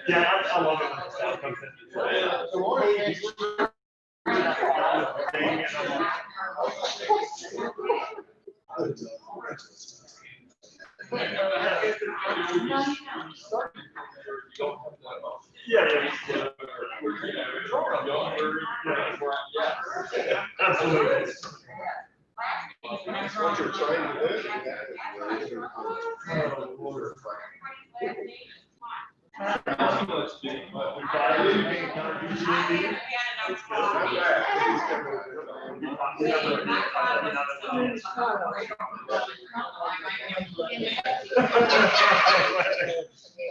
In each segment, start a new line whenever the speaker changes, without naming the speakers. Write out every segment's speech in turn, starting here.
Yeah, I love it when the sound comes absolutely.
What you're trying to do.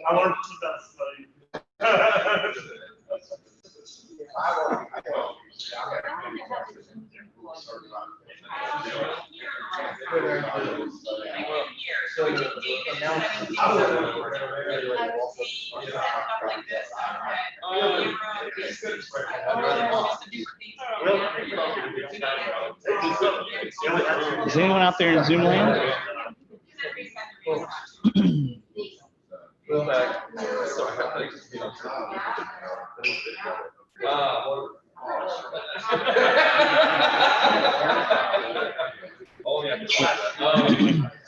I learned from the best, buddy.
Is anyone out there in Zoom land?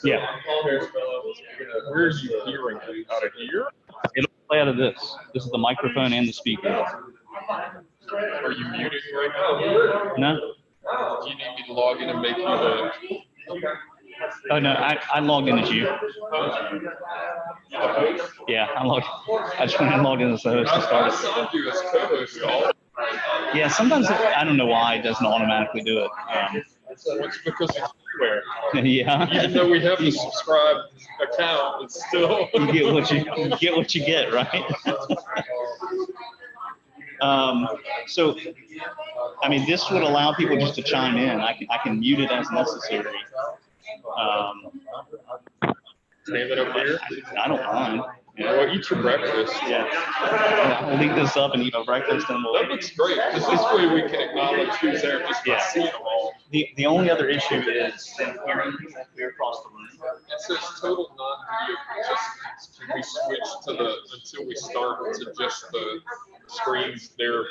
Yeah.
Where's you hearing out of here?
It'll play out of this. This is the microphone and the speaker.
Are you muted right now?
No?
Do you need me to log in and make you the?
Oh no, I logged in as you. Yeah, I just went and logged in as the host to start
I
it.
signed you as co-host, y'all.
Yeah, sometimes I don't know why it doesn't automatically do it.
It's because it's everywhere.
Yeah.
Even though we have the subscribe account, it's still.
You get what you get, right? So, I mean, this would allow people just to chime in. I can mute it as necessary.
Name it over here.
I don't mind.
Yeah, well, eat your breakfast.
Yeah. I'll link this up and eat my breakfast, and
That looks great, because this way we can acknowledge who's there just by seeing them all.
The only other issue is hearing people clear across the room.
It says total non-video participants. Can we switch to the, until we start, to just the screens there?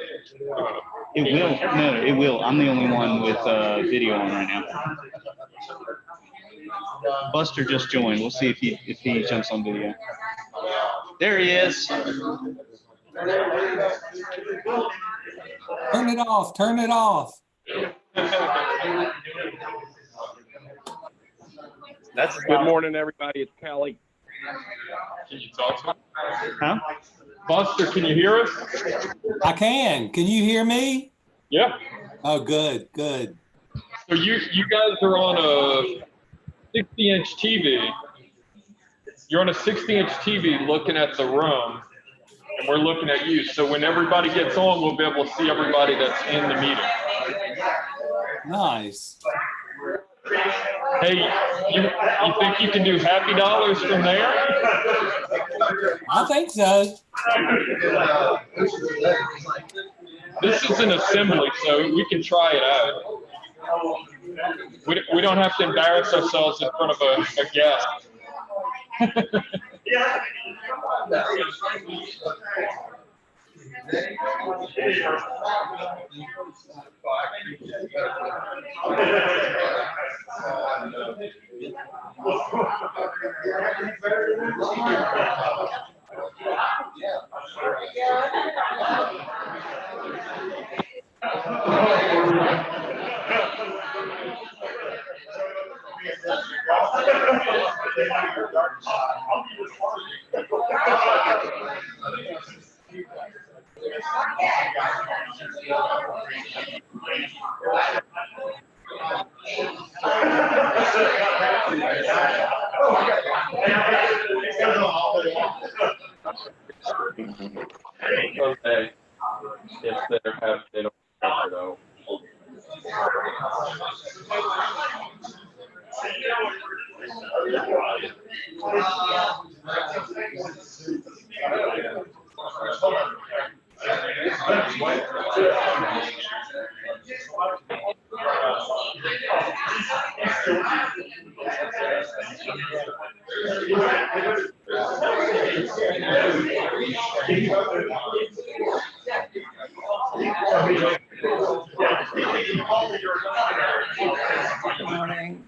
It will. No, it will. I'm the only one with video on right now. Buster just joined. We'll see if he jumps on video. There he is.
Turn it off. Turn it off.
That's
Good morning, everybody. It's Callie.
Can you talk to me?
Huh?
Buster, can you hear us?
I can. Can you hear me?
Yeah.
Oh, good, good.
So you guys are on a 60-inch TV. You're on a 60-inch TV looking at the room, and we're looking at you. So when everybody gets on, we'll be able to see everybody that's in the meeting.
Nice.
Hey, you think you can do happy dollars from there?
I think so.
This is an assembly, so we can try it out. We don't have to embarrass ourselves in front of a guest. Okay. If there have been though.
Good morning.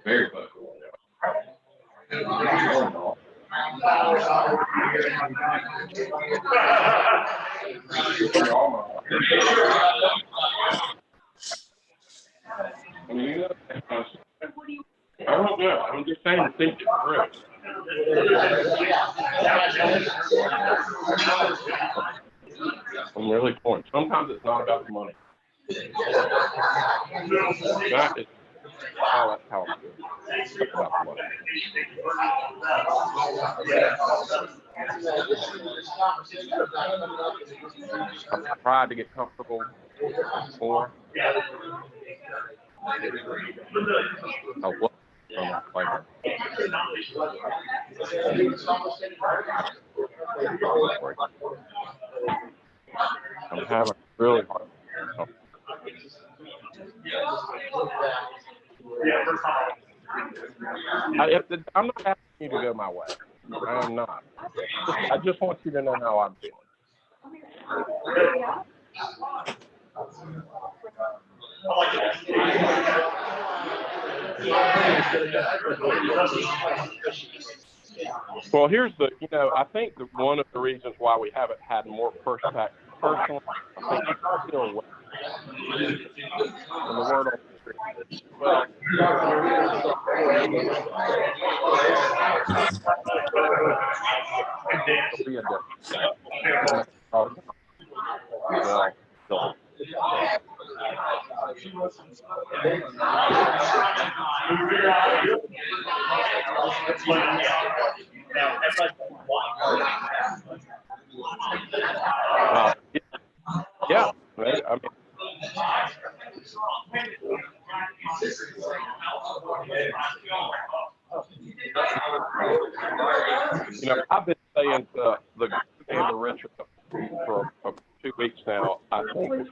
Very close. I mean, you know, I don't know. I'm just saying to think it through. I'm really torn. Sometimes it's not about the money. That is that's how I feel. It's about the money. I've tried to get comfortable before. I was like, I'm having really hard. I'm not asking you to go my way. I am not. I just want you to know how I'm feeling. Well, here's the, I think that one of the reasons why we haven't had more personally, I think it's still away from the word on the street. Well, it'll be a difference. Well, yeah, I mean, I've been saying to the group and the Richard for 2 weeks now. I think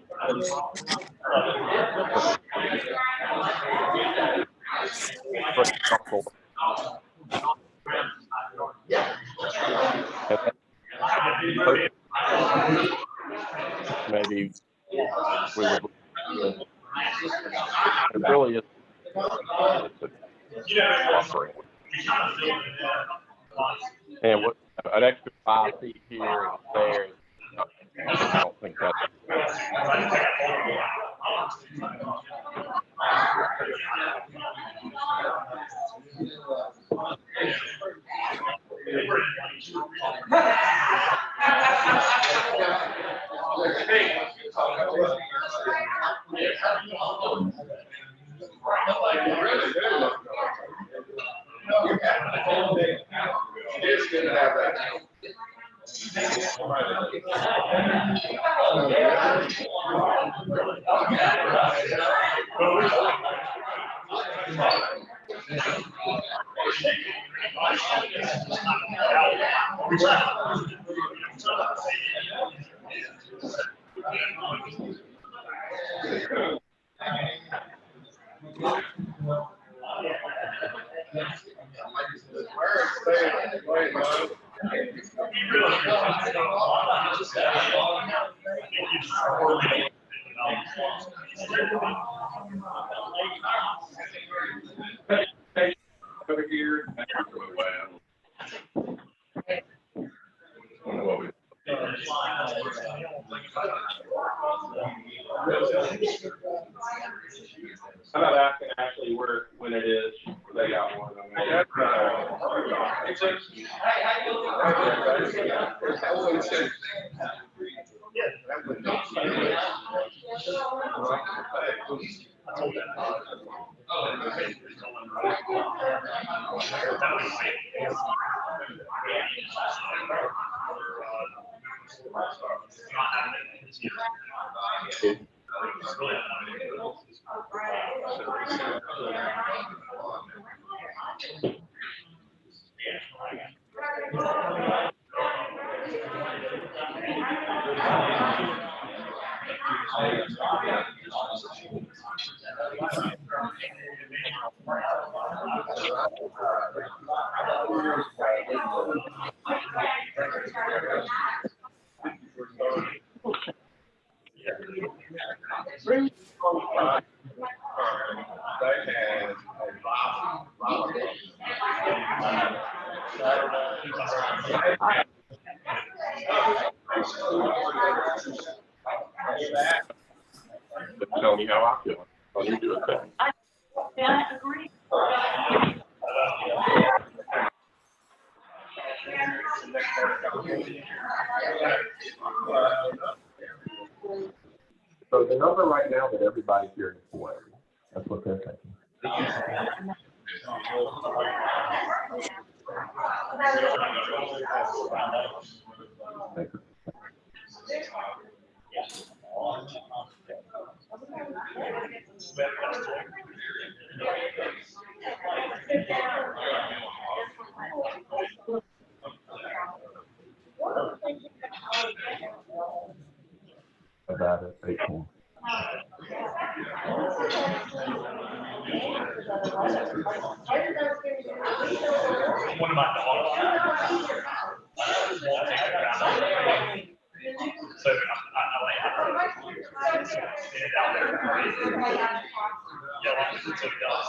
maybe we would. It really is offering. And what an extra 5 feet here and there. I don't think that's. I'm not asking actually when it is. They got one. Tell me how I feel. I'll you do it then.
Yeah, I agree.
So the number right now that everybody's hearing is 40. That's what they're thinking. Thank you. About it, 18.
One of my dogs. So I like stand out there. Yeah, so it does.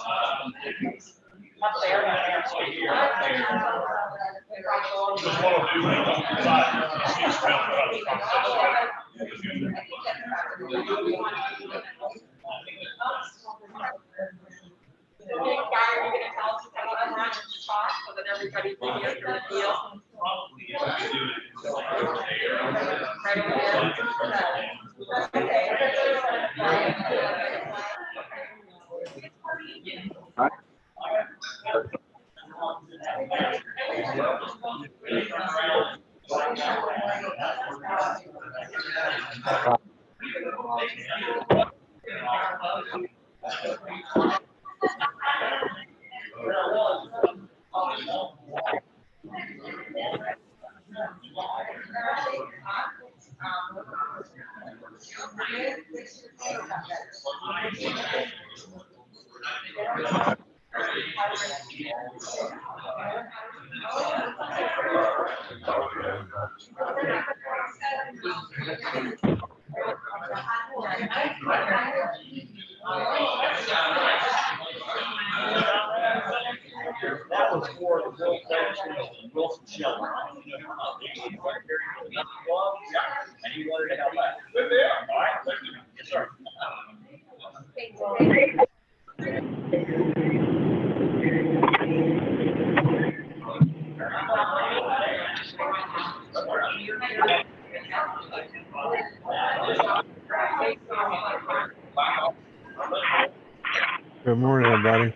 Just want to do one side. Just around the conversation.
Guy, are you gonna tell us about the line to talk so that everybody can get the deal? Right over there.
That was for the World Federation Wilson Shelton. And he wanted to help out. Good deal. All right. Yes, sir.
Good morning, everybody.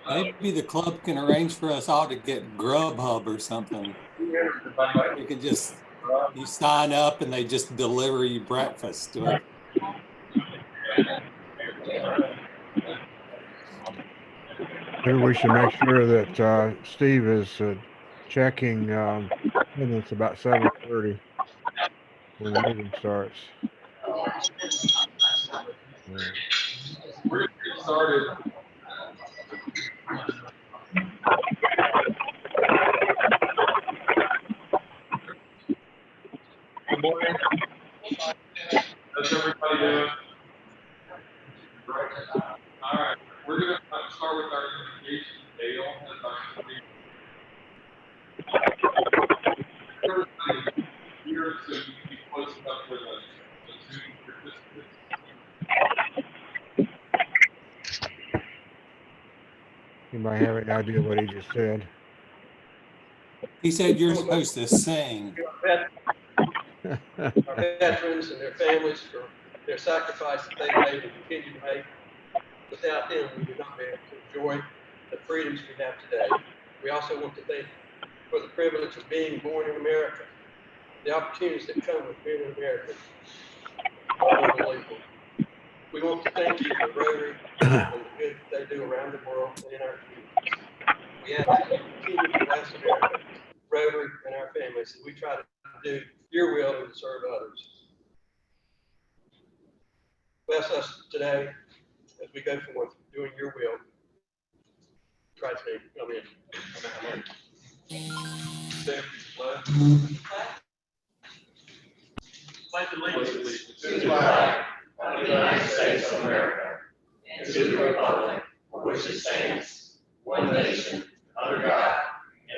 Maybe the club can arrange for us all to get Grubhub or something. You can just, you sign up and they just deliver you breakfast to it.
Maybe we should make sure that Steve is checking, and it's about 7:30 when the meeting starts.
We're gonna get started. Good morning. How's everybody doing? All right, we're gonna start with our invocation. Dale has our everybody here, so you can be close enough with us. Zoom participants.
Anybody have any idea what he just said?
He said you're supposed to sing.
Our veterans and their families for their sacrifice that they made and continue to make. Without them, we would not be able to enjoy the freedoms we have today. We also want to thank you for the privilege of being born in America. The opportunities that come with being in America are unbelievable. We want to thank you for Rotary and the good that they do around the world and in our communities. We ask that you continue to bless America, Rotary, and our families, and we try to do your will and serve others. Bless us today as we go forth doing your will. Try to come in. Pledge allegiance to the flag of the United States of America and to the republic for which it stands, one nation, under God,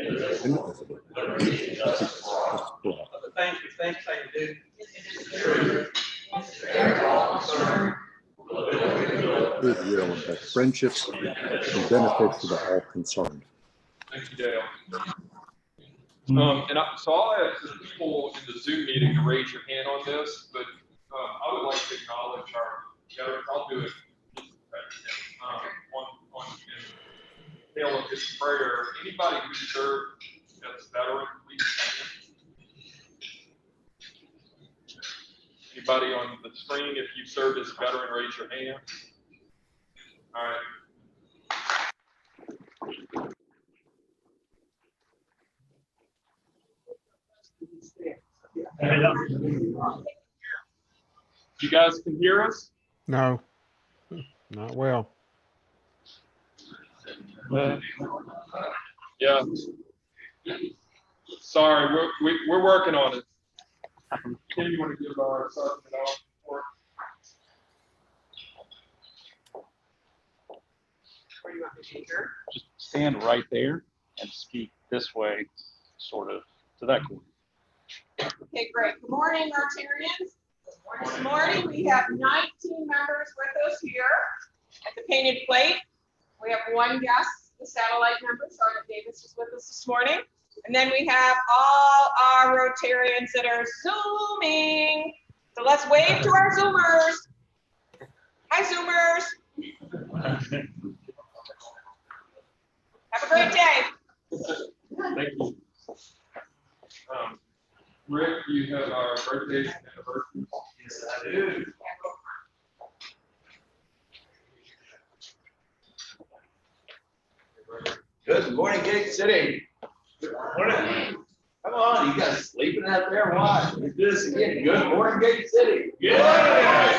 indivisible, with liberty and justice for all. The things we think, say, and do is true. It's fair to all concerned.
It will have friendships and benefits to all concerned.
Thank you, Dale. So I'll ask the people in the Zoom meeting to raise your hand on this, but I would like to acknowledge our veterans. I'll do it. hail of his prayer. Anybody who served as a veteran, please stand. Anybody on the screen, if you served as a veteran, raise your hand. All right. You guys can hear us?
No, not well.
Yeah. Sorry, we're working on it. Kim, you want to give our sergeant off report?
Where do you want me to be here?
Just stand right there and speak this way, sort of, to that corner.
Okay, great. Good morning, Rotarians. This morning, we have 19 members with us here at the painted plate. We have one guest, the satellite member, Sergeant Davis, is with us this morning. And then we have all our Rotarians that are Zooming. So let's wave to our Zoomers. Hi, Zoomers. Have a great day.
Thank you. Rick, you have our birthdays and anniversaries.
Yes, I do. Good morning, Gate City. Good morning. Come on, you guys sleeping out there? Why? Let's do this again. Good morning, Gate City. Good. All right.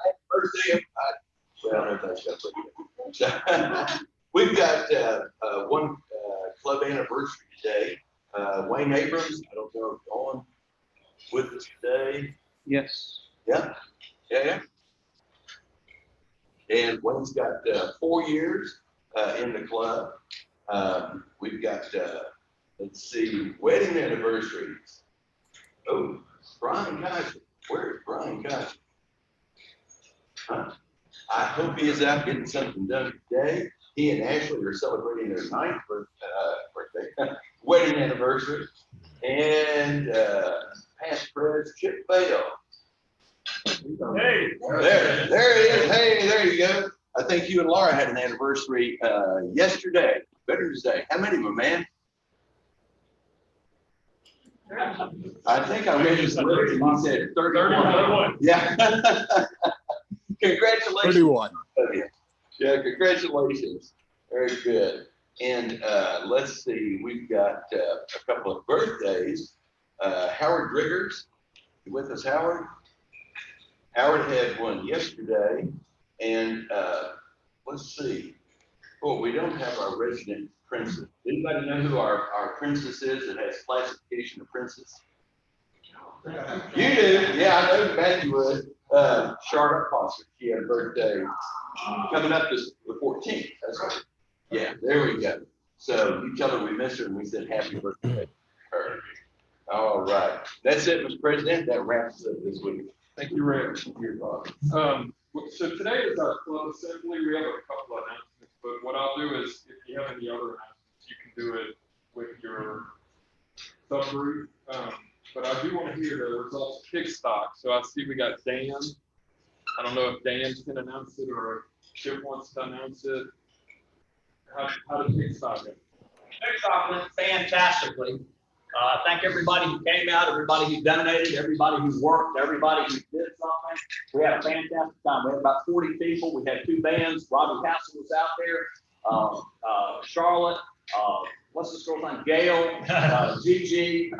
Happy birthday. Well, that's got we've got one club anniversary today. Wayne Abrams, I don't know if Dawn with us today.
Yes.
Yeah. And Wayne's got 4 years in the club. We've got, let's see, wedding anniversaries. Oh, Brian Kaiser. Where's Brian Kaiser? Huh? I hope he is out getting something done today. He and Ashley are celebrating their 9th birthday, wedding anniversary. And past prez Chip Bale.
Hey.
There he is. Hey, there you go. I think you and Laura had an anniversary yesterday, Veterans Day. How many of them, man? I think I read his lyrics and he said 31. Yeah. Congratulations.
31.
Yeah, congratulations. Very good. And let's see, we've got a couple of birthdays. Howard Riggers, you with us, Howard? Howard had one yesterday. And let's see. Oh, we don't have our resident princess. Anybody know who our princess is that has classification of princess? You do? Yeah, I know Matthew would. Charlotte Foster. She had a birthday coming up the 14th. That's right. Yeah, there we go. So you tell her we missed her and we said happy birthday to her. All right. That's it, Mr. President. That wraps up this week.
Thank you, Rick. So today is our club assembly. We have a couple of announcements, but what I'll do is if you have any other announcements, you can do it with your subgroup. But I do want to hear the results of Kickstock. So I see we got Dan. I don't know if Dan can announce it or if Chip wants to announce it. How did Kickstock go?
Kickstock went fantastically. Thank everybody who came out, everybody who donated, everybody who worked, everybody who did something. We had a fantastic time. We had about 40 people. We had 2 bands. Robbie Castle was out there. Charlotte, what's this girl's name? Gail, Gigi,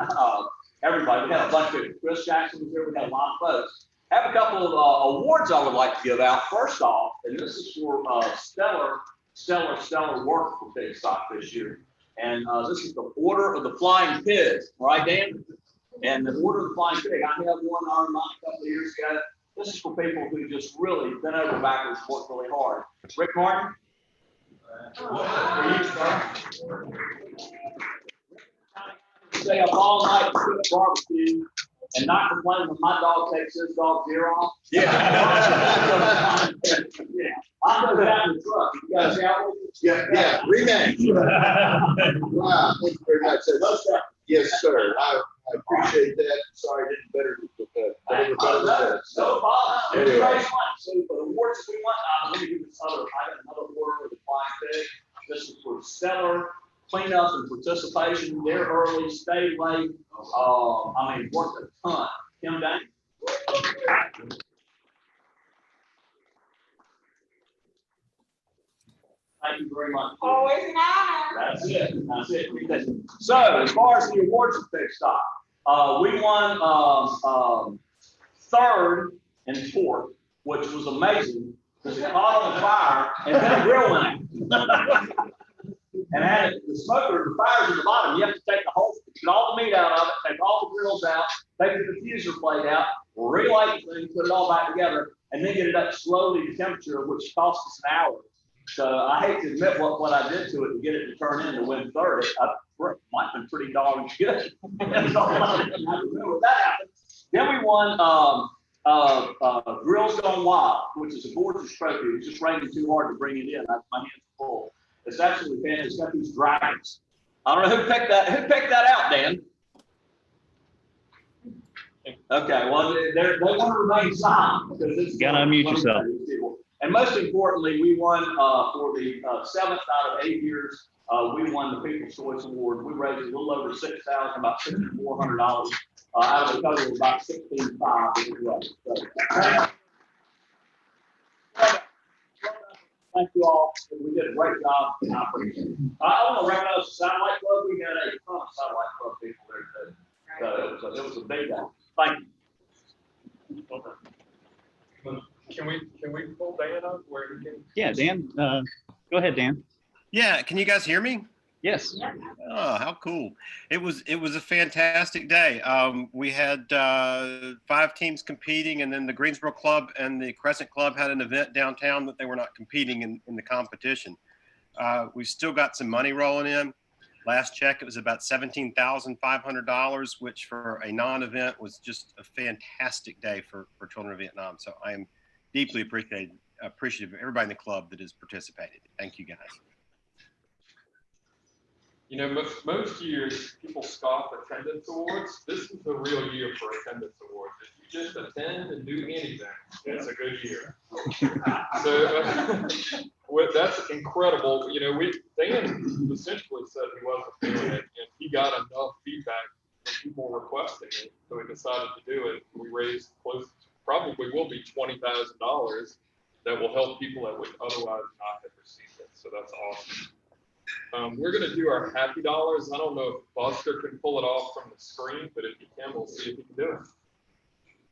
everybody. We had a bunch of, Chris Jackson was here. We had a lot of folks. I have a couple of awards I would like to give out. First off, and this is for stellar work for Kickstock this year. And this is the Order of the Flying Pig, right, Dan? And the Order of the Flying Pig, I had one on mine a couple of years ago. This is for people who just really bent over backwards, worked really hard. Rick Martin? Stay up all night and cook barbecue and not complain when my dog takes his dog's ear off.
Yeah.
Yeah. I'll go down in the truck. You guys out with me?
Yeah. Rematch. Wow. Thank you very much. Yes, sir. I appreciate that. Sorry, I didn't better.
No problem. Everybody's fine. So for the awards we want, let me give this other. I got another award for the Flying Pig. stellar cleanup and participation. They're early, stay late. I mean, worked a ton. Kim Dane. Thank you very much.
Always an honor.
That's it. That's it. So as far as the awards are fixed up, we won third and fourth, which was amazing because it caught on fire and then grilling it. And had the smoker, the fire's in the bottom. You have to take the whole, get all the meat out of it, take all the grills out, take the diffuser plate out, relight the thing, put it all back together, and then get it up slowly to temperature, which cost us an hour. So I hate to admit what I did to it to get it to turn in to win third. It might have been pretty darn good. That happened. Then we won Grills Gone Wild, which is a gorgeous trophy. It was just raining too hard to bring it in. My hands are full. It's absolutely fantastic. It's got these dragons. I don't know who picked that. Who picked that out, Dan? Okay, well, they want to remain silent because it's.
You gotta unmute yourself.
And most importantly, we won for the 7th out of 8 years. We won the People's Choice Award. We raised a little over $6,000, about $6,400 out of a total of about $16,500. So, thank you all. We did a great job. I appreciate it. I want to recognize the Satellite Club. We had a ton of Satellite Club people there today. So it was a big day. Thank you.
Can we pull Dan up where he can?
Yeah, Dan, go ahead, Dan.
Yeah, can you guys hear me?
Yes.
Oh, how cool. It was a fantastic day. We had 5 teams competing, and then the Greensboro Club and the Crescent Club had an event downtown that they were not competing in the competition. We still got some money rolling in. Last check, it was about $17,500, which for a non-event was just a fantastic day for Children of Vietnam. So I am deeply appreciative of everybody in the club that has participated. Thank you, guys.
You know, most years people scoff attendance awards. This is the real year for attendance awards. If you just attend and do anything, it's a good year. So that's incredible. You know, Dan essentially said he wasn't doing it, and he got enough feedback from people requesting it, so he decided to do it. We raised close to probably will be $20,000 that will help people that would otherwise not have received it. So that's awesome. We're going to do our happy dollars. I don't know if Buster can pull it off from the screen, but if he can, we'll see if he can do it.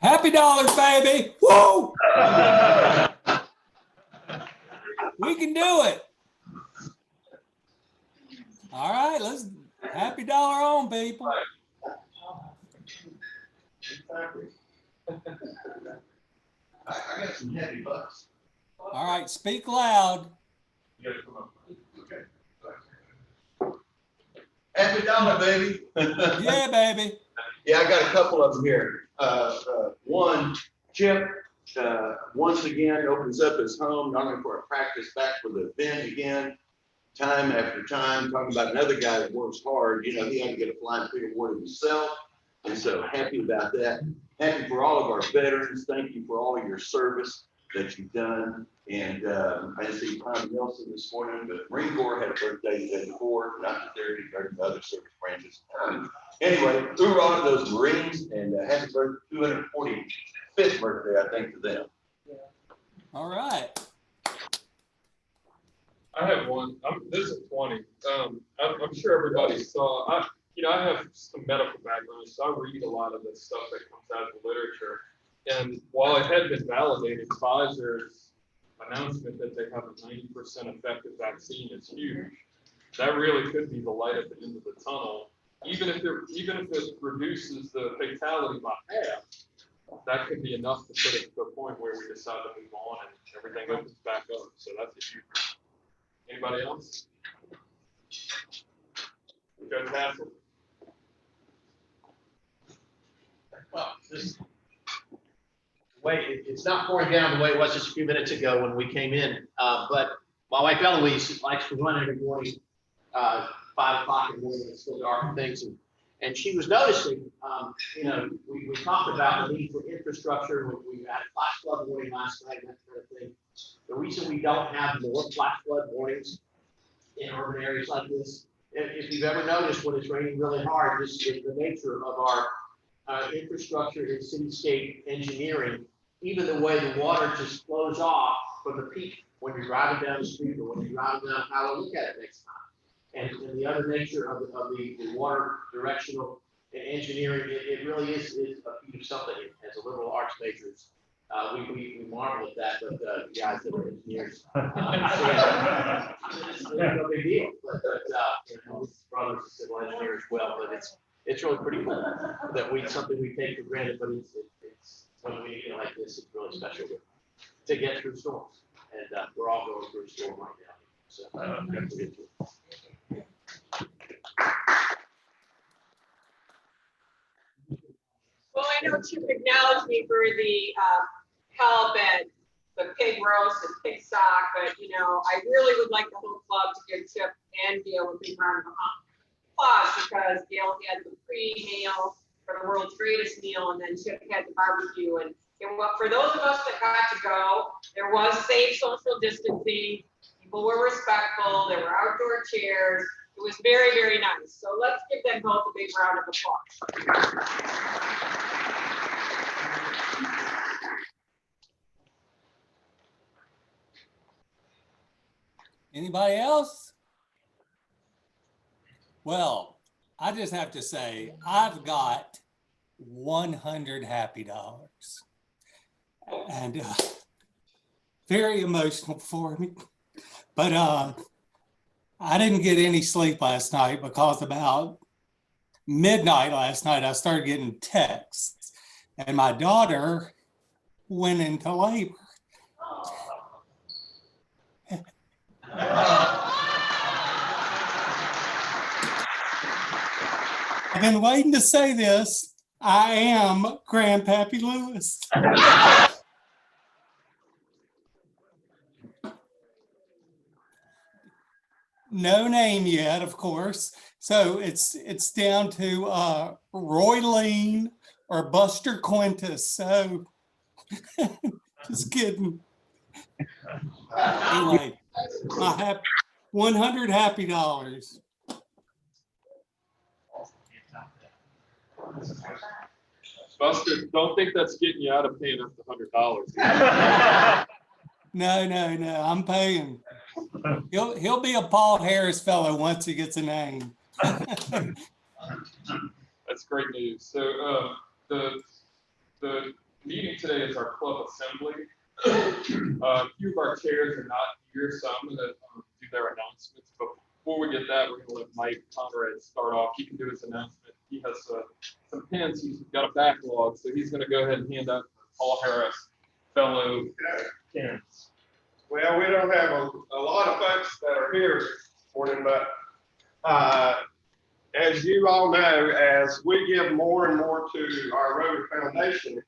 Happy dollars, baby. Woo! We can do it. All right, let's happy dollar on, people.
I got some heavy bucks.
All right, speak loud.
You gotta come up. Okay. Happy dollar, baby.
Yeah, baby.
Yeah, I got a couple of them here. One, Chip, once again opens up his home, not only for a practice, back for the event again, time after time, talking about another guy that works hard. You know, he had to get a flying pig award himself. And so happy about that. Happy for all of our veterans. Thank you for all of your service that you've done. And I just see Tom Nelson this morning, but Marine Corps had a birthday the day before, not that they're any other service branches. Anyway, hoorah to those Marines, and happy birthday, 245th birthday, I think, to them.
All right.
I have one. This is 20. I'm sure everybody saw. I have some medical background, so I read a lot of the stuff that comes out of the literature. And while it had been validated, Pfizer's announcement that they have a 90% effective vaccine is huge. That really could be the light at the end of the tunnel. Even if it reduces the fatality by half, that could be enough to put it to a point where we decide to move on and everything opens back up. So that's a huge. Anybody else? Judge Hassel?
Well, it's not pouring down the way it was just a few minutes ago when we came in. But my wife Eloise likes to run every morning, 5 o'clock in the morning, it's still dark and things. And she was noticing, we talked about the need for infrastructure. We had a flash flood warning last night and that kind of thing. The reason we don't have more flash flood warnings in urban areas like this. If you've ever noticed when it's raining really hard, this is the nature of our infrastructure and cityscape engineering. Even the way the water just flows off from the peak when you're driving down the street or when you're driving down highway, look at it next time. And the other nature of the water directional engineering, it really is a feat of something. As a liberal arts majors, we marvel at that, but the guys that are engineers, it's no big deal. But you know, brothers are civil engineers as well, but it's really pretty cool that something we take for granted, but it's when we get like this, it's really special to get through storms, and we're all going through a storm right now. So
Well, I know Chip acknowledged me for the help and the pig roast and pig stock, but you know, I really would like the whole club to give Chip and Gail a big round of applause, because Gail had the pre-meal for the world's greatest meal, and then Chip had the barbecue. And for those of us that got to go, there was safe social distancing. People were respectful. There were outdoor chairs. It was very, very nice. So let's give them both a big round of applause.
Anybody else? Well, I just have to say, I've got 100 happy dollars. And very emotional for me. But I didn't get any sleep last night because about midnight last night, I started getting texts. And my daughter went into labor. I've been waiting to say this. I am Grandpappy Lewis. No name yet, of course. So it's down to Roy Lean or Buster Quintus. So just kidding. Anyway, I have 100 happy dollars.
Buster, don't think that's getting you out of paying up the $100.
No, I'm paying. He'll be a Paul Harris fellow once he gets a name.
That's great news. So the meeting today is our club assembly. A few of our chairs are not here, so I'm going to do their announcements. But before we get that, we're going to let Mike Conrad start off. He can do his announcement. He has some pens. He's got a backlog, so he's going to go ahead and hand out Paul Harris fellow pens.
Well, we don't have a lot of folks that are here this morning, but as you all know, as we give more and more to our Rotary Foundation,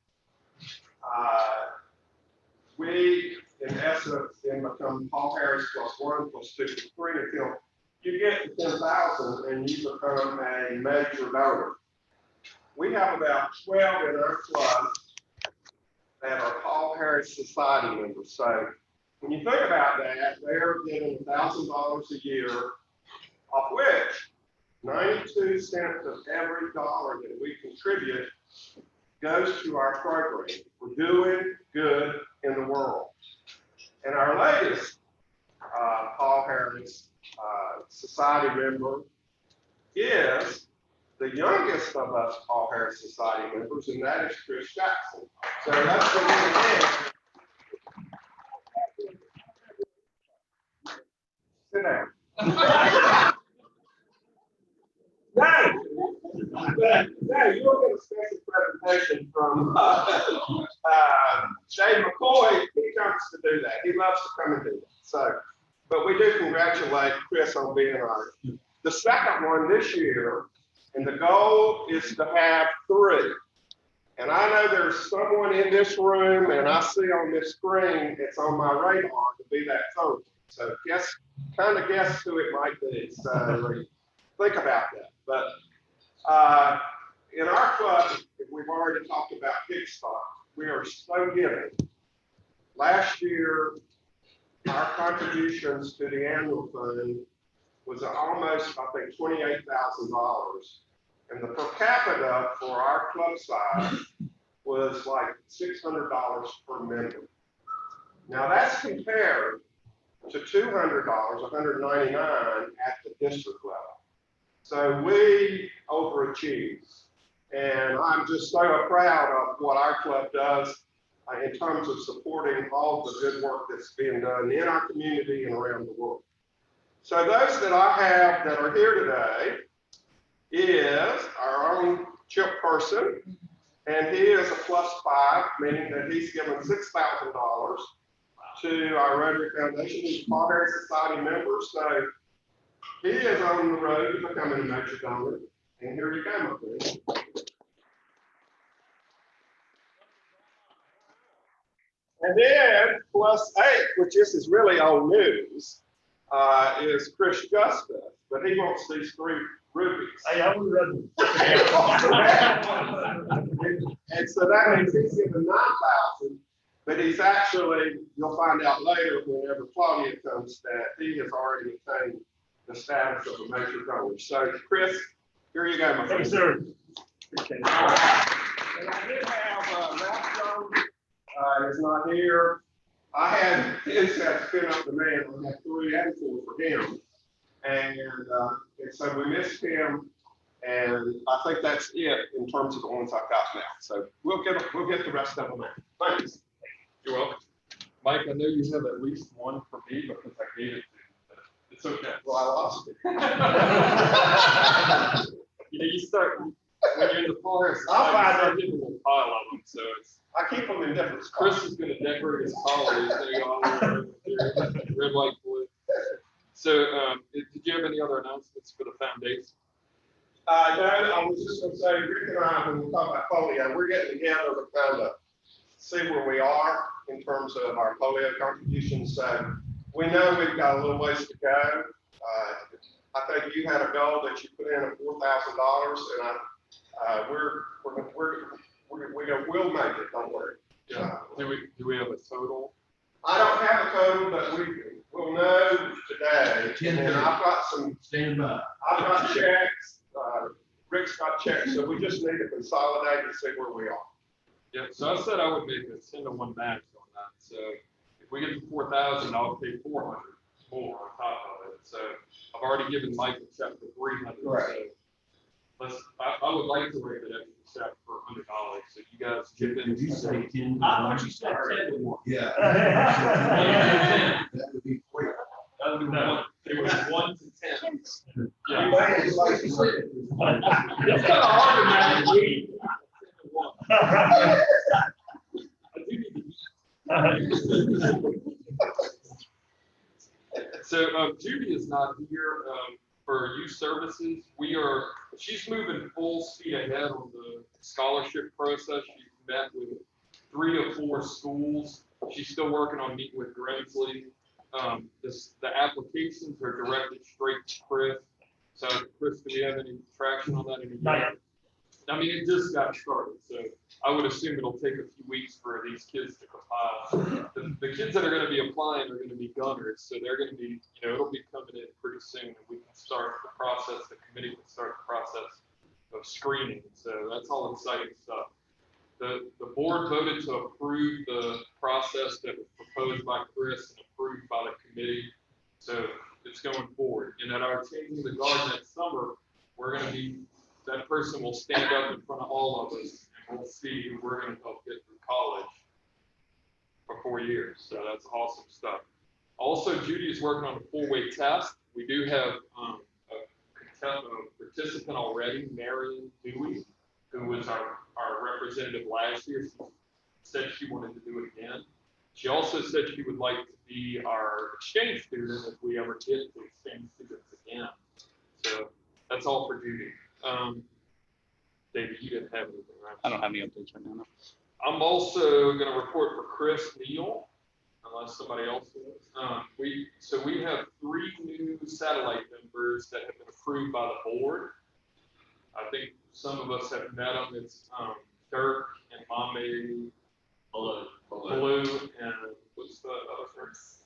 we, in essence, then become Paul Harris +1 +2 +3 until you get to 10,000 and you become a major donor. We have about 12 in our club that are Paul Harris Society members. So when you think about that, they're getting $1,000 a year, of which 92 cents of every dollar that we contribute goes to our program. We're doing good in the world. And our latest Paul Harris Society member is the youngest of us Paul Harris Society members, and that is Chris Jackson. So that's the one. Sit down. Now you will get a special presentation from Shane McCoy. He comes to do that. He loves to come and do that. So, but we do congratulate Chris on being ours. The second one this year, and the goal is to have 3. And I know there's someone in this room, and I see on this screen, it's on my radar to be that third. So kind of guess who it might be. So think about that. But in our club, we've already talked about Kickstart. We are so giving. Last year, our contributions to the annual fund was almost, I think, $28,000. And the per capita for our club size was like $600 per member. Now that's compared to $200, $199 at the district level. So we overachieved. And I'm just so proud of what our club does in terms of supporting all the good work that's being done in our community and around the world. So those that I have that are here today is our own Chip person, and he is a +5, meaning that he's given $6,000 to our Rotary Foundation. He's a Paul Harris Society member, so he is on the road to becoming a major donor. And here you go, my friend. And then +8, which this is really old news, is Chris Justice, but he wants these 3 rubies.
Hey, I would rather.
And so that means he's given 9,000, but he's actually, you'll find out later whenever Claudia comes, that he has already attained the status of a major donor. So Chris, here you go, my friend.
Thank you, sir.
And I did have Ralph Jones, is not here. I had his had been up the man. I had 3 and 4 for him. And so we missed him. And I think that's it in terms of the ones I've got now. So we'll get the rest of them out. Thanks.
You're welcome. Mike, I know you have at least one for me because I gave it to you, but it's okay.
Well, I lost it.
You know, you start, when you're in the Paul Harris,
I'll find
start getting a little pile of them, so it's.
I keep them in different spots.
Chris is gonna decorate his collar, he's gonna go all over here, red, white, blue. So, did you have any other announcements for the foundation?
No, I was just gonna say, Rick and I, when we talk about polio, we're getting together to kind of see where we are in terms of our polio contributions. So we know we've got a little ways to go. I think you had a goal that you put in of $4,000, and we'll make it. Don't worry.
Yeah. Do we have a total?
I don't have a total, but we'll know today. And I've got some.
Stand by.
I've got checks. Rick's got checks, so we just need to consolidate and see where we are.
Yeah, so I said I would make a 10-to-1 match on that. So if we get to 4,000, I'll pay 400 more on top of it. So I've already given Mike a check for 300.
Right.
So I would like to write that extra check for $100. So you guys chip in.
Did you say 10?
I thought you said 10 to 1.
Yeah. That would be quick.
That would be no, it was 1 to 10. Yeah.
It's like you said.
It's kind of hard to manage.
So Judy is not here for youth services. She's moving full speed ahead on the scholarship process. She's met with 3 or 4 schools. She's still working on meeting with Grimsley. The applications are directed straight to Chris. So Chris, do we have any traction on that? I mean, it just got started, so I would assume it'll take a few weeks for these kids to compile. The kids that are going to be applying are going to be gunners, so they're going to be, it'll be coming in pretty soon, and we can start the process. The committee can start the process of screening. So that's all exciting stuff. The board voted to approve the process that was proposed by Chris and approved by the committee. So it's going forward. And at our Changing the Guard next summer, that person will stand up in front of all of us and we'll see who we're going to help get through college for 4 years. So that's awesome stuff. Also, Judy is working on a full weight test. We do have a participant already, Marion Dewey, who was our representative last year. She said she wanted to do it again. She also said she would like to be our exchange student if we ever get to exchange students again. So that's all for Judy. David, you didn't have anything, right?
I don't have any updates right now. No.
I'm also going to report for Chris Neal, unless somebody else does. We have 3 new satellite members that have been approved by the board. I think some of us have met them. It's Dirk and Mame Blue, and what's the other first?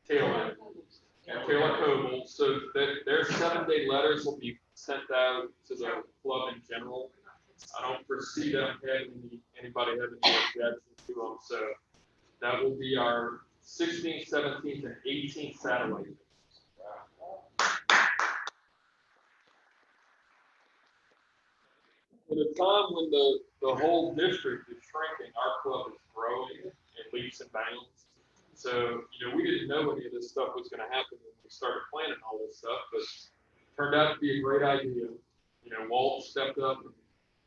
Taylor Coble. So 7-day letters will be sent out to the club in general. I don't foresee them having anybody having any objections to them, so that will be our 16th, 17th, and 18th satellite. At a time when the whole district is shrinking, our club is growing in leaps and bounds. So, we didn't know any of this stuff was going to happen when we started planning all this stuff, but it turned out to be a great idea. Walt stepped up and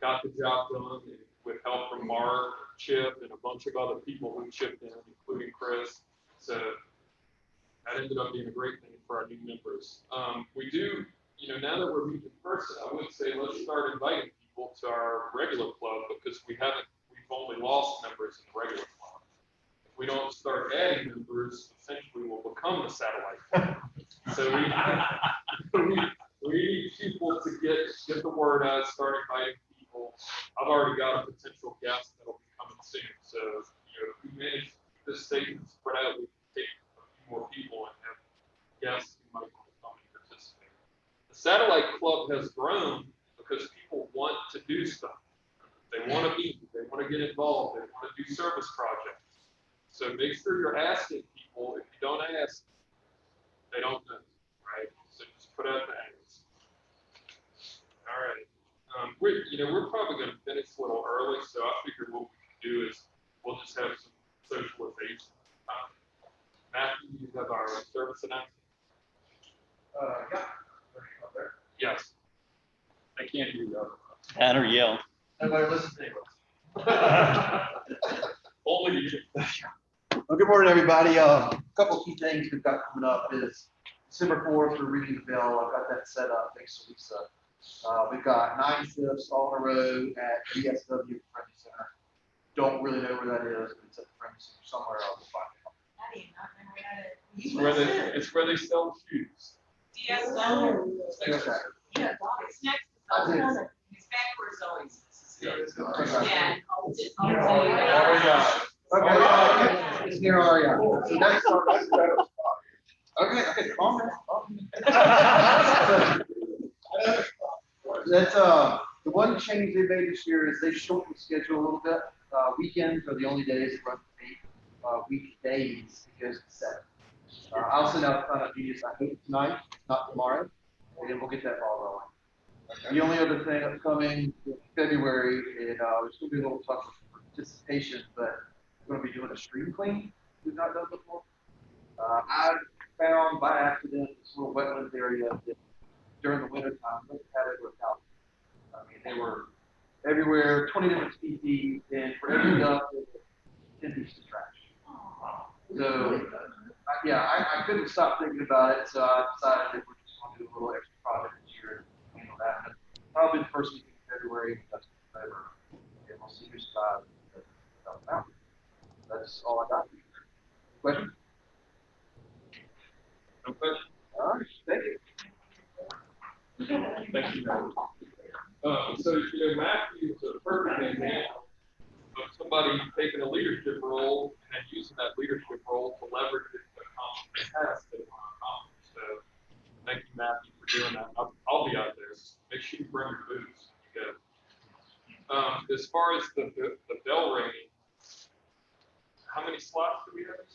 got the job done with help from Mark, Chip, and a bunch of other people who chipped in, including Chris. So that ended up being a great thing for our new members. We do, now that we're meeting in person, I would say let's start inviting people to our regular club because we've only lost members in the regular club. If we don't start adding members, essentially we'll become the satellite club. So we need people to get the word out, start inviting people. I've already got a potential guest that'll be coming soon. So, if we manage this statement spread out, we can take a few more people and have guests who might want to come and participate. The satellite club has grown because people want to do stuff. They want to meet, they want to get involved, they want to do service projects. So make sure you're asking people. If you don't ask, they don't know, right? So just put out the hands. All right. We're probably going to finish a little early, so I figured what we can do is we'll just have some socialization. Matthew, you have our service announcement?
Yeah.
Yes. I can't hear you.
Pat or yell.
Everybody listen to me.
Only you.
Well, good morning, everybody. A couple key things we've got coming up is December 4th, we're ringing the bell. I've got that set up. Thanks to Lisa. We've got 9 shifts all in a row at DSW Friendly Center. Don't really know where that is, but it's at the Friendly Center somewhere else.
It's where they sell shoes.
DSW.
Okay.
Yeah, it's next. It's backwards always. Yeah.
Okay. It's near our, so that's okay, calm down. That's the one change they made this year is they shortened the schedule a little bit. Weekends are the only days that run 8 weekdays because it's 7. I'll send out a ton of these. I hope tonight, not tomorrow, and then we'll get that ball rolling. The only other thing upcoming in February, and it's going to be a little tough for participation, but we're going to be doing a stream clean we've not done before. I found by accident this little wetlands area that during the winter time, we had it without. I mean, they were everywhere, 20 different species, and for every duck, 10 pieces of trash. So, I couldn't stop thinking about it, so I decided that we're just going to do a little extra project this year and handle that. And probably the first week in February, that's whatever, and we'll see who's got it. That's all I got. Question?
No question.
All right, thank you.
Thank you. So, Matthew is a perfect example of somebody taking a leadership role and then using that leadership role to leverage it to accomplish the task that they want to accomplish. So, thank you, Matthew, for doing that. I'll be out there. Make sure you bring your boots when you go. As far as the bell ringing, how many slots do we have?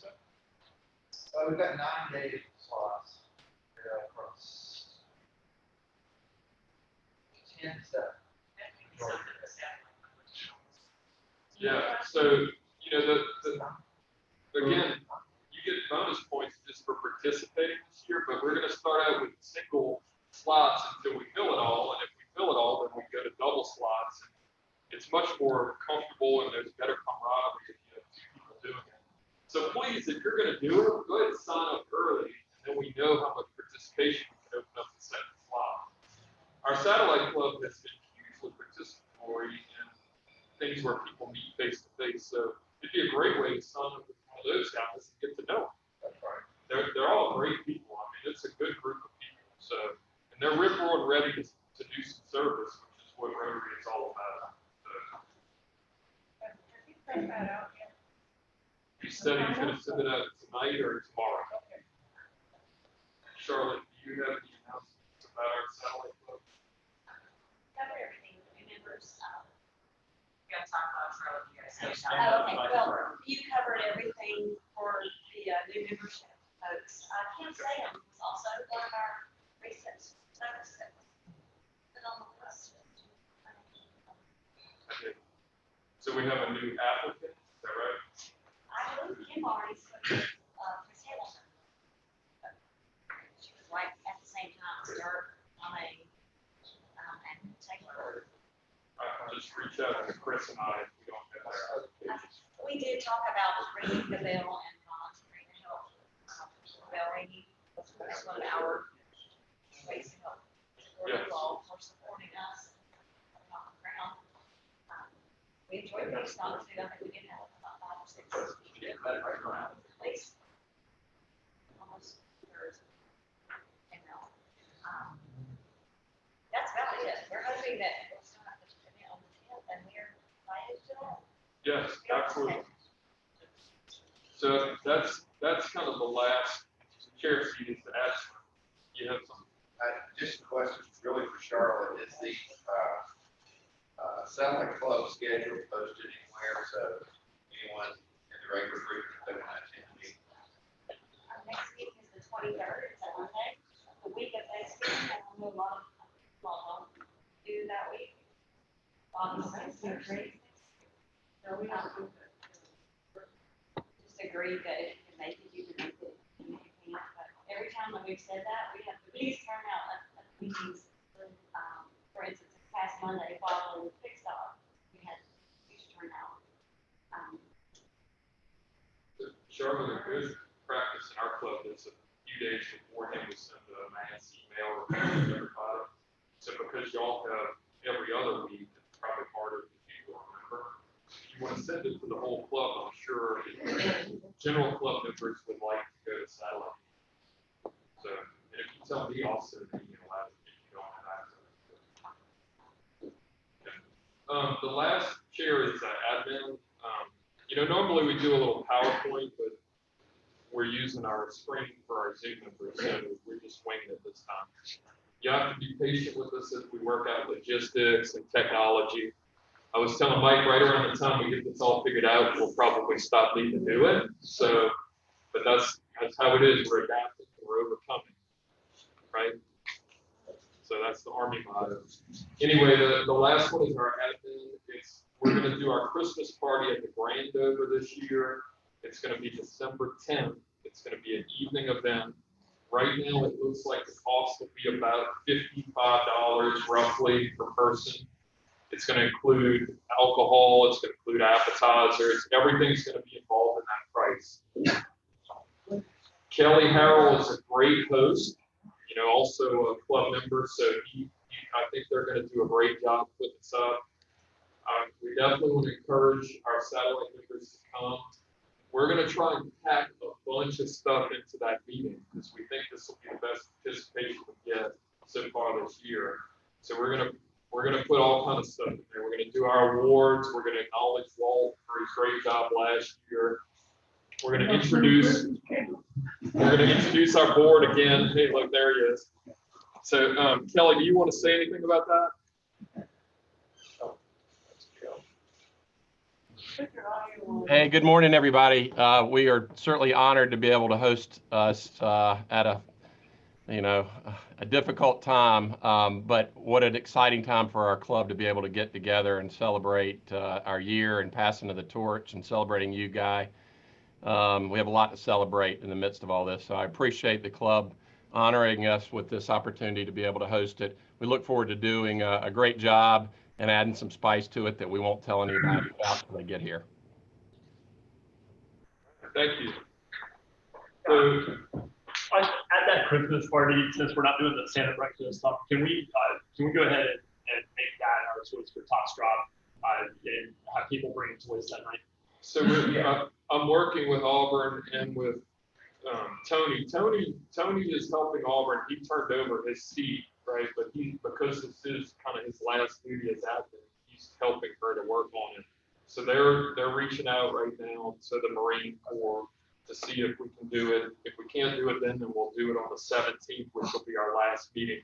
We've got 9 days slots across 10 to 7.
Yeah, so, again, you get bonus points just for participating this year, but we're going to start out with single slots until we fill it all. And if we fill it all, then we go to double slots. It's much more comfortable and there's better camaraderie if you have 2 people doing it. So please, if you're going to do it, go ahead and sign up early, and then we know how much participation we can open up the second slot. Our satellite club has been hugely participatory in things where people meet face to face. So it'd be a great way to sign up with one of those guys and get to know them. That's right. They're all great people. I mean, it's a good group of people. So, and they're roaring ready to do some service, which is what Rotary is all about. You said he's going to send it out tonight or tomorrow. Okay. Charlotte, do you have any announcements about our satellite club?
Cover everything, new members. You guys talk about Charlotte, you guys.
Yes.
Oh, okay, well, you covered everything for the new membership folks. Kim Sam was also one of our recent folks that was put on the list.
Okay. So we have a new applicant, is that right?
I believe Kim already spoke to Chris Hamilton. She was right at the same time, start on a, and take her.
I'll just reach out to Chris and I if we don't have their applications.
We did talk about ringing the bell and volunteering to help. Bell ringing was one of our ways to help.
Yes.
You all for supporting us. On the ground. We enjoyed those songs too. I think we did have about 5 or 6. At least. Almost thirds. And that's about it. We're hoping that we'll start the event on the 10th and we're invited to that.
Yes, absolutely. So that's kind of the last chair seat is to ask. You have some.
Just a question, really for Charlotte, is the satellite club schedule posted anywhere, so anyone in the regular group that want to attend the meeting?
Next week is the 23rd, it's a Monday, the week of Thanksgiving, I know a lot of do that week. So we don't just agree that if you can make it, you can make it, and if you can't, but every time that we've said that, we have the biggest turnout of meetings. For instance, this past Monday, following the fixed off, we had a huge turnout.
Charlotte, a good practice in our club is a few days beforehand we send a mass email to everybody. So because y'all have every other week, it's probably harder for people to remember. If you want to send it to the whole club, I'm sure general club members would like to go to satellite. So if you tell me, I'll send an email out if you don't have access. Okay. The last chair is admin. Normally we do a little PowerPoint, but we're using our screen for our Zoom members, so we're just winging it this time. You have to be patient with us as we work out logistics and technology. I was telling Mike right around the time we get this all figured out, we'll probably stop needing to do it. So, but that's how it is. We're adapting, we're overcoming, right? So that's the Army motto. Anyway, the last one is our admin. We're going to do our Christmas party at the Grand Dover this year. It's going to be December 10th. It's going to be an evening event. Right now, it looks like the cost will be about $55 roughly per person. It's going to include alcohol. It's going to include appetizers. Everything's going to be involved in that price. Kelly Harrell is a great host, also a club member. So I think they're going to do a great job putting this up. We definitely want to encourage our satellite members to come. We're going to try and pack a bunch of stuff into that meeting because we think this will be the best participation we get so far this year. So we're going to put all kinds of stuff in there. We're going to do our awards. We're going to acknowledge Walt for his great job last year. We're going to introduce our board again. Hey, look, there he is. So Kelly, do you want to say anything about that?
Hey, good morning, everybody. We are certainly honored to be able to host us at a difficult time, but what an exciting time for our club to be able to get together and celebrate our year and passing of the torch and celebrating you, Guy. We have a lot to celebrate in the midst of all this, so I appreciate the club honoring us with this opportunity to be able to host it. We look forward to doing a great job and adding some spice to it that we won't tell anybody about until they get here.
Thank you.
So, at that Christmas party, since we're not doing the Santa breakfast stuff, can we go ahead and make that our Toys for Tots drop and have people bring toys that night?
So I'm working with Auburn and with Tony. Tony is helping Auburn. He turned over his seat, right? But because this is kind of his last duty as admin, he's helping her to work on it. So they're reaching out right now to the Marine Corps to see if we can do it. If we can't do it then we'll do it on the 17th, which will be our last meeting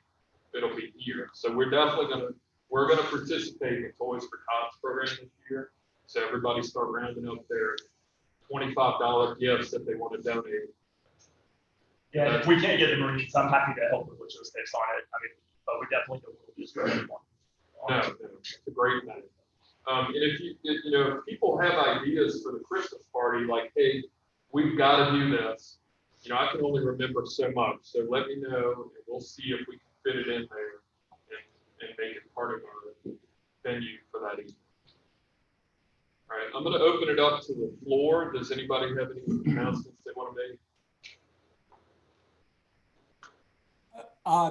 it'll be here. So we're gonna participate in the Toys for Tots program this year. So everybody start rounding up their $25 gifts that they want to donate.
Yeah, if we can't get the Marines, I'm happy to help with logistics on it. I mean, but we definitely don't just go ahead.
No, it's a great thing. And if if people have ideas for the Christmas party, like, hey, we've got to do this. I can only remember so much. So let me know, and we'll see if we can fit it in there and make it part of our venue for that evening. All right, I'm going to open it up to the floor. Does anybody have any announcements they want to make?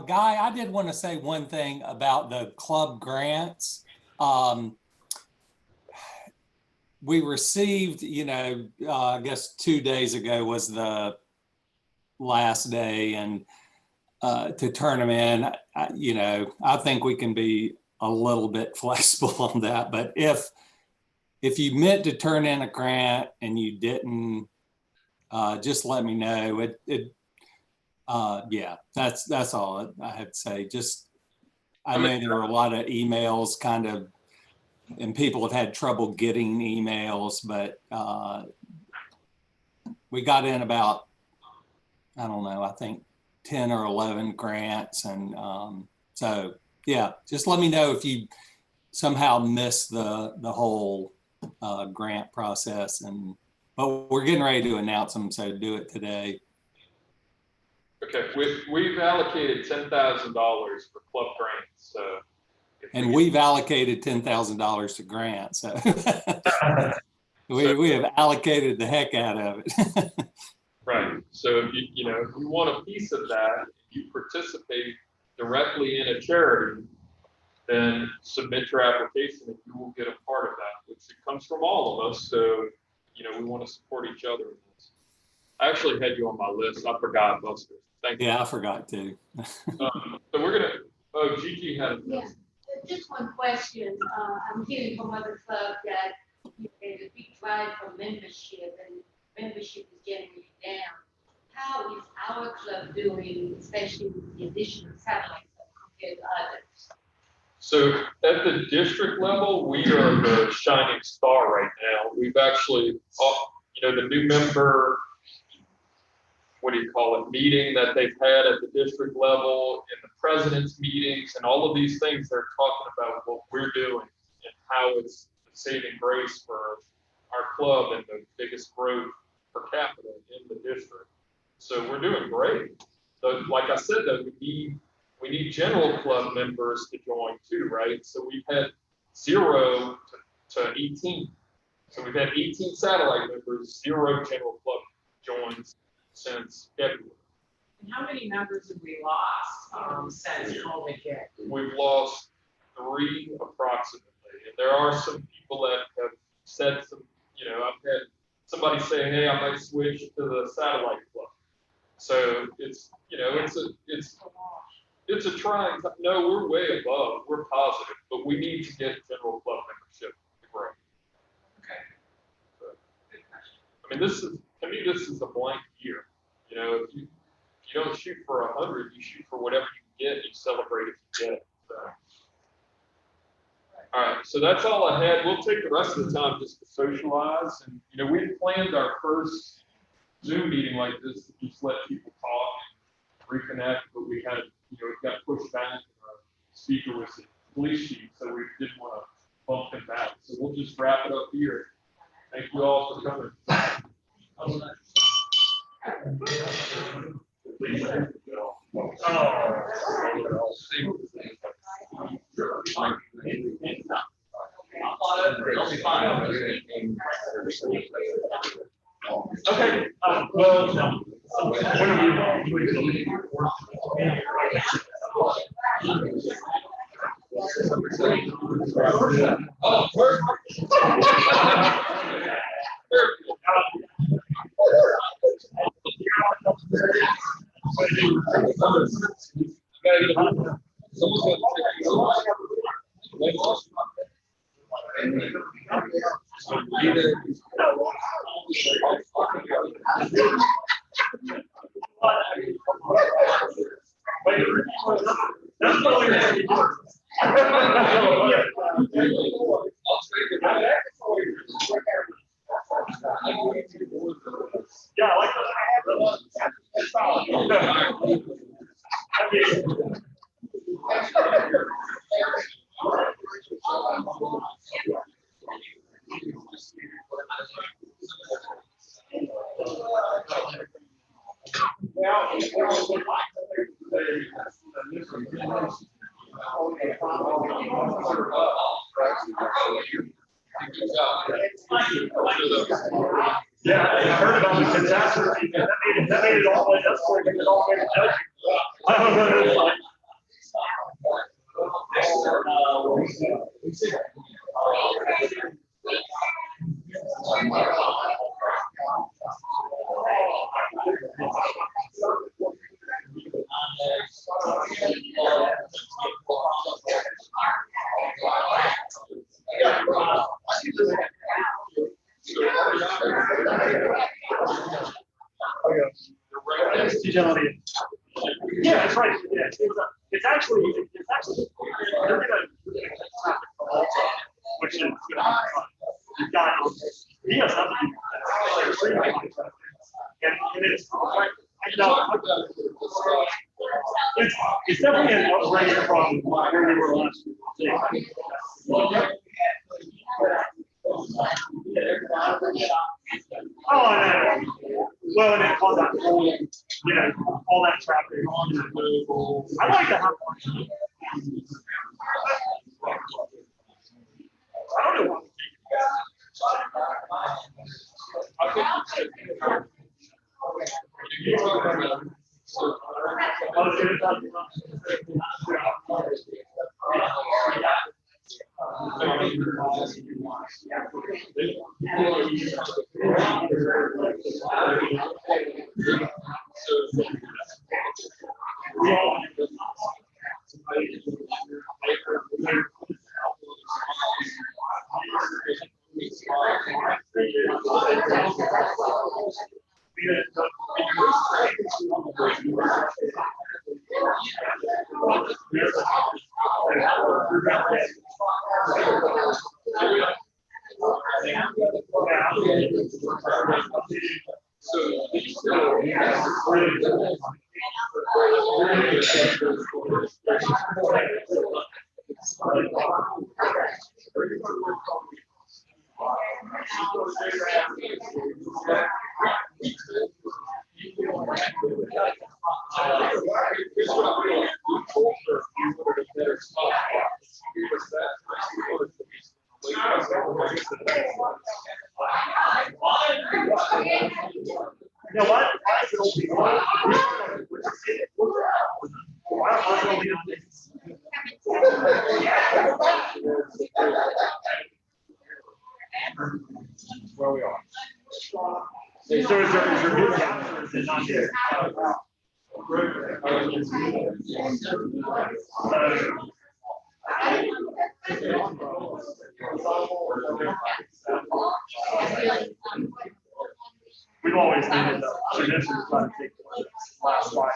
Guy, I did want to say one thing about the club grants. We received, I guess 2 days ago was the last day, and to turn them in, I think we can be a little bit flexible on that. But if you meant to turn in a grant and you didn't, just let me know. Yeah, that's all I had to say. Just, I know there were a lot of emails and people have had trouble getting emails, but we got in about, I don't know, I think 10 or 11 grants. And so, yeah, just let me know if you somehow missed the whole grant process. But we're getting ready to announce them, so do it today.
Okay, we've allocated $10,000 for club grants, so.
And we've allocated $10,000 to grants, so we have allocated the heck out of it.
Right. So if you want a piece of that, if you participate directly in a charity, then submit your application and you will get a part of that, which it comes from all of us. So we want to support each other in this. I actually had you on my list. I forgot, Buster. Thank you.
Yeah, I forgot too.
So we're gonna. Gigi had.
Yeah, just one question. I'm hearing from other clubs that there's a big drive for membership, and membership is generally down. How is our club doing, especially with the additional satellites compared to others?
So at the district level, we are the shining star right now. We've actually, the new member, meeting that they've had at the district level, in the president's meetings, and all of these things, they're talking about what we're doing and how it's the saving grace for our club and the biggest growth per capita in the district. So we're doing great. So like I said, though, we need general club members to join too, right? So we've had 0 to 18. So we've had 18 satellite members, 0 general club joins since February.
And how many members have we lost since COVID hit?
We've lost 3 approximately. And there are some people that have said I've had somebody say, hey, I might switch to the satellite club. So it's a trying time. No, we're way above. We're positive, but we need to get general club membership to grow.
Okay.
So, I mean, this is a blank year. If you don't shoot for 100, you shoot for whatever you get. You celebrate if you get it. So. All right, so that's all I had. We'll take the rest of the time just to socialize, and we planned our first Zoom meeting like this to just let people talk and reconnect, but we had it got pushed back, and our speaker was the police chief, so we didn't want to bump him back. So we'll just wrap it up here. Thank you all for coming.
Okay, well, when are we?
Oh, perfect.
That's Yeah, I like Yeah, I heard about the catastrophe. That made it all the way. That's where it made it all the way to judging. I don't know. It's like, yeah, that's right. Yeah, it's actually you're gonna which is gonna be fun. You've got DSW, and it's like, you know, it's definitely an upgrade from where we were last year. Oh, I know. Well, and it caused that whole, you know, all that traffic. I like to have one. I don't know what. Where we are. So is there new gaps or is it not here? We've always needed the tradition to try to take the last slide.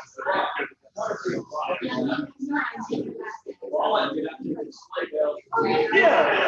Yeah.